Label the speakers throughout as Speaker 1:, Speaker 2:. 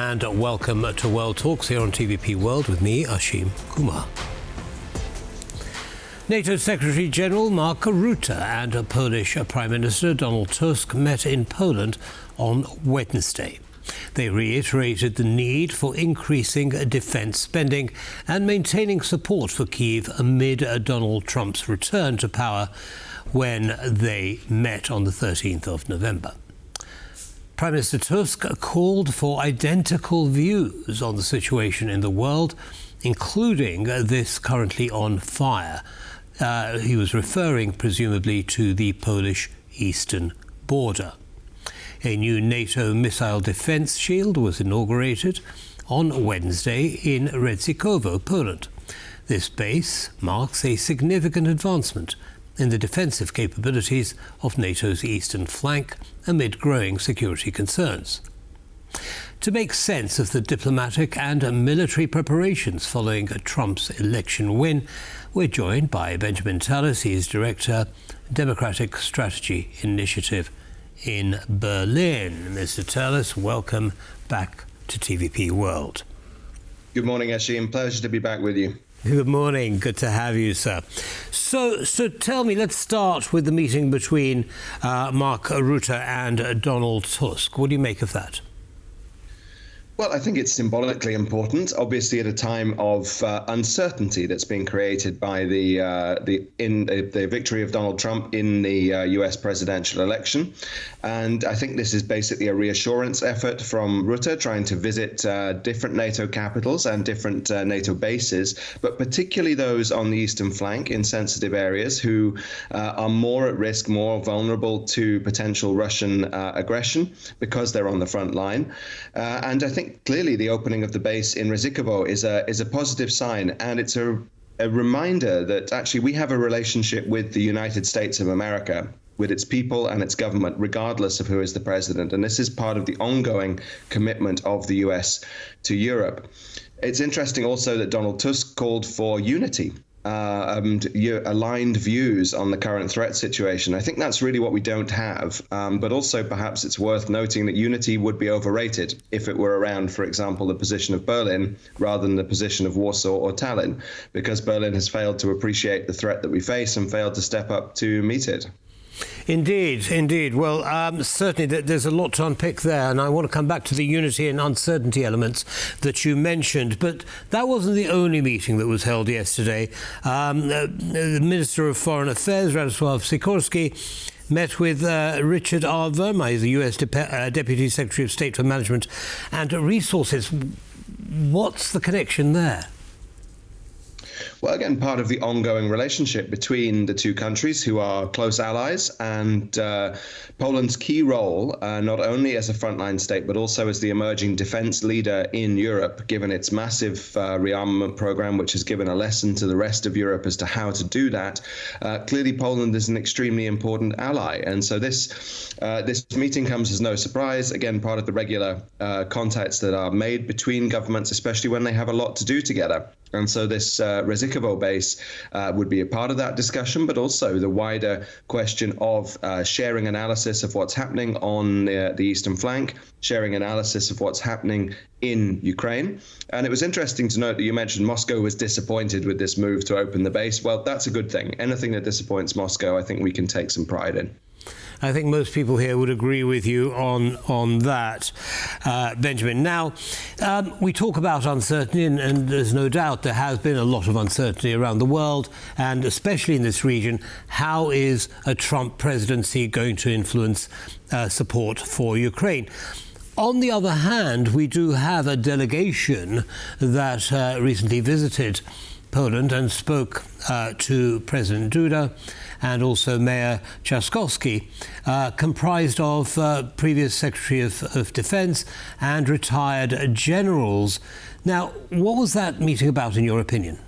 Speaker 1: and welcome to World Talks here on TVP World with me, Ashim Kumar. NATO Secretary-General Mark Rutte and Polish Prime Minister Donald Tusk met in Poland on Wednesday. They reiterated the need for increasing defence spending and maintaining support for Kyiv amid Donald Trump's return to power when they met on the 13th of November. Prime Minister Tusk called for identical views on the situation in the world, including this currently on fire. He was referring presumably to the Polish eastern border. A new NATO missile defence shield was inaugurated on Wednesday in Redzikowo, Poland. This base marks a significant advancement in the defensive capabilities of NATO's eastern flank amid growing security concerns. To make sense of the diplomatic and military preparations following Trump's election win, we're joined by Benjamin Tallis. He is Director, Democratic Strategy Initiative in Berlin. Mr. Tallis, welcome back to TVP World.
Speaker 2: Good morning, Ashim. Pleasure to be back with you.
Speaker 1: Good morning. Good to have you, sir. So tell me, let's start with the meeting between Mark Rutte and Donald Tusk. What do you make of that?
Speaker 2: Well, I think it's symbolically important, obviously at a time of uncertainty that's been created by the victory of Donald Trump in the US presidential election. And I think this is basically a reassurance effort from Rutte trying to visit different NATO capitals and different NATO bases, but particularly those on the eastern flank in sensitive areas who are more at risk, more vulnerable to potential Russian aggression because they're on the front line. And I think clearly the opening of the base in Redzikowo is a positive sign, and it's a reminder that actually we have a relationship with the United States of America, with its people and its government, regardless of who is the president. And this is part of the ongoing commitment of the US to Europe. It's interesting also that Donald Tusk called for unity. Aligned views on the current threat situation. I think that's really what we don't have. But also perhaps it's worth noting that unity would be overrated if it were around, for example, the position of Berlin rather than the position of Warsaw or Tallinn, because Berlin has failed to appreciate the threat that we face and failed to step up to meet it.
Speaker 1: Indeed. Well, certainly there's a lot to unpick there, and I want to come back to the unity and uncertainty elements that you mentioned. But that wasn't the only meeting that was held yesterday. The Minister of Foreign Affairs, Radosław Sikorski, met with Richard R. Verma, the US Deputy Secretary of State for Management and Resources. What's the connection there?
Speaker 2: Well, again, part of the ongoing relationship between the two countries who are close allies, and Poland's key role, not only as a frontline state, but also as the emerging defense leader in Europe, given its massive rearmament program, which has given a lesson to the rest of Europe as to how to do that. Clearly, Poland is an extremely important ally. And so this meeting comes as no surprise. Again, part of the regular contacts that are made between governments, especially when they have a lot to do together. And so this Redzikowo base would be a part of that discussion, but also the wider question of sharing analysis of what's happening on the eastern flank, sharing analysis of what's happening in Ukraine. And it was interesting to note that you mentioned Moscow was disappointed with this move to open the base. Well, that's a good thing. Anything that disappoints Moscow, I think we can take some pride in.
Speaker 1: I think most people here would agree with you on that, Benjamin. Now, we talk about uncertainty, and there's no doubt there has been a lot of uncertainty around the world, and especially in this region. How is a Trump presidency going to influence support for Ukraine? On the other hand, we do have a delegation that recently visited Poland and spoke to President Duda and also Mayor Trzaskowski, comprised of previous Secretary of Defense and retired generals. Now, what was that meeting about, in your opinion?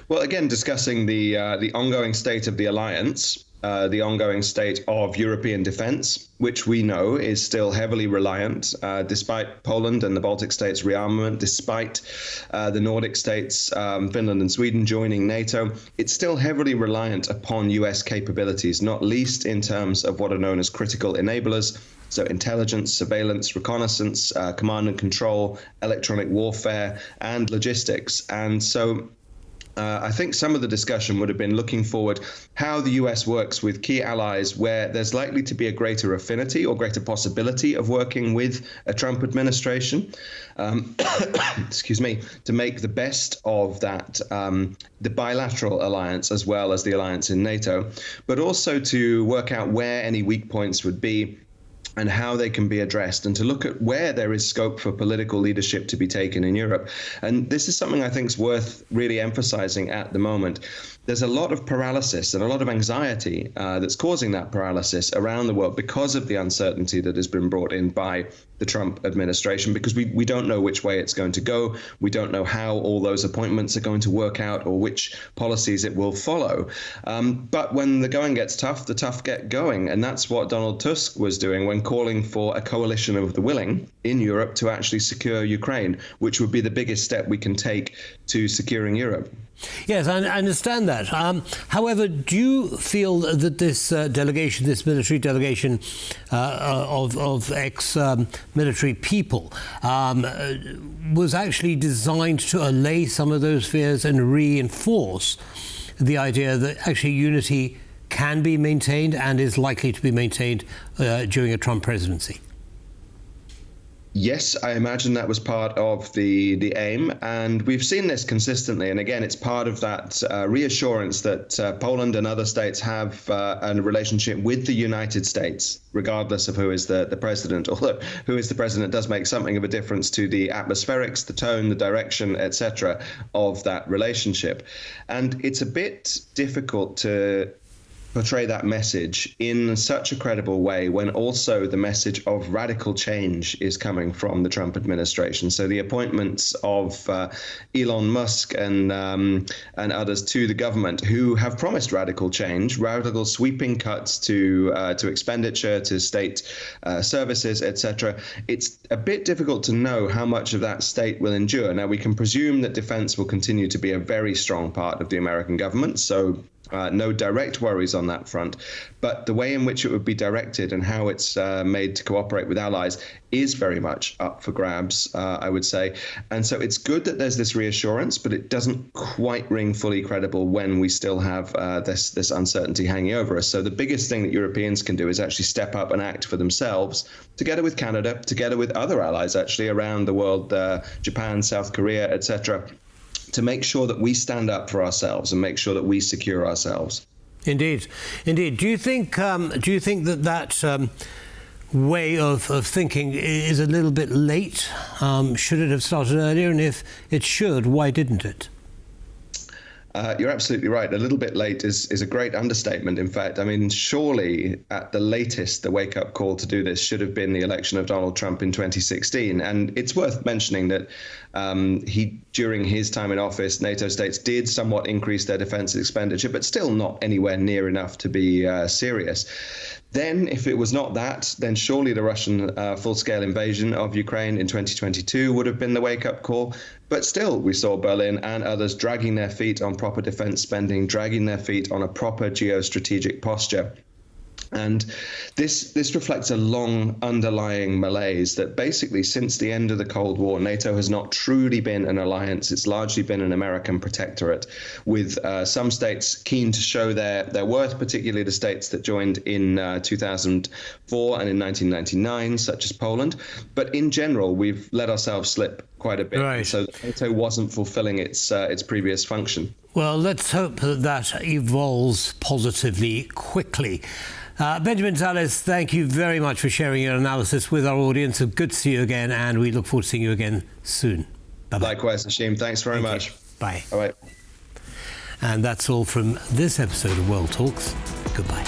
Speaker 2: Well, again, discussing the ongoing state of the alliance, the ongoing state of European defense, which we know is still heavily reliant, despite Poland and the Baltic states' rearmament, despite the Nordic states, Finland and Sweden joining NATO, it's still heavily reliant upon US capabilities, not least in terms of what are known as critical enablers, So intelligence, surveillance, reconnaissance, command and control, electronic warfare, and logistics. And so I think some of the discussion would have been looking forward how the US works with key allies where there's likely to be a greater affinity or greater possibility of working with a Trump administration, excuse me, to make the best of that, the bilateral alliance as well as the alliance in NATO, but also to work out where any weak points would be and how they can be addressed, and to look at where there is scope for political leadership to be taken in Europe. And this is something I think is worth really emphasizing at the moment. There's a lot of paralysis and a lot of anxiety that's causing that paralysis around the world because of the uncertainty that has been brought in by the Trump administration, because we don't know which way it's going to go. We don't know how all those appointments are going to work out or which policies it will follow. But when the going gets tough, the tough get going. And that's what Donald Tusk was doing when calling for a coalition of the willing in Europe to actually secure Ukraine, which would be the biggest step we can take to securing Europe.
Speaker 1: Yes, I understand that. However, do you feel that this delegation, this military delegation of ex-military people, was actually designed to allay some of those fears and reinforce the idea that actually unity can be maintained and is likely to be maintained during a Trump presidency?
Speaker 2: Yes, I imagine that was part of the aim, and we've seen this consistently. And again, it's part of that reassurance that Poland and other states have a relationship with the United States, regardless of who is the president. Although who is the president does make something of a difference to the atmospherics, the tone, the direction, etc. of that relationship. And it's a bit difficult to portray that message in such a credible way when also the message of radical change is coming from the Trump administration. So the appointments of Elon Musk and others to the government who have promised radical change, radical sweeping cuts to expenditure, to state services, etc. It's a bit difficult to know how much of that state will endure. Now, we can presume that defense will continue to be a very strong part of the American government, so no direct worries on that front, but the way in which it would be directed and how it's made to cooperate with allies is very much up for grabs, I would say. And so it's good that there's this reassurance, but it doesn't quite ring fully credible when we still have this uncertainty hanging over us. So the biggest thing that Europeans can do is actually step up and act for themselves, together with Canada, together with other allies actually around the world, Japan, South Korea, etc., to make sure that we stand up for ourselves and make sure that we secure ourselves.
Speaker 1: Indeed, indeed. Do you think that way of thinking is a little bit late? Should it have started earlier? And if it should, why didn't it?
Speaker 2: You're absolutely right. A little bit late is a great understatement. In fact, I mean, surely at the latest, the wake-up call to do this should have been the election of Donald Trump in 2016. And it's worth mentioning that during his time in office, NATO states did somewhat increase their defense expenditure, but still not anywhere near enough to be serious. Then, if it was not that, then surely the Russian full-scale invasion of Ukraine in 2022 would have been the wake-up call. But still, we saw Berlin and others dragging their feet on proper defense spending, dragging their feet on a proper geostrategic posture. And this reflects a long underlying malaise that basically since the end of the Cold War, NATO has not truly been an alliance. It's largely been an American protectorate, with some states keen to show their worth, particularly the states that joined in 2004 and in 1999, such as Poland. But in general, we've let ourselves slip quite a bit.
Speaker 1: Right.
Speaker 2: So NATO wasn't fulfilling its previous function.
Speaker 1: Well, let's hope that evolves positively quickly. Benjamin Tallis, thank you very much for sharing your analysis with our audience. Good to see you again, and we look forward to seeing you again soon. Bye-bye.
Speaker 2: Likewise, Hashim. Thanks very much.
Speaker 1: Bye.
Speaker 2: All right.
Speaker 1: And that's all from this episode of World Talks. Goodbye.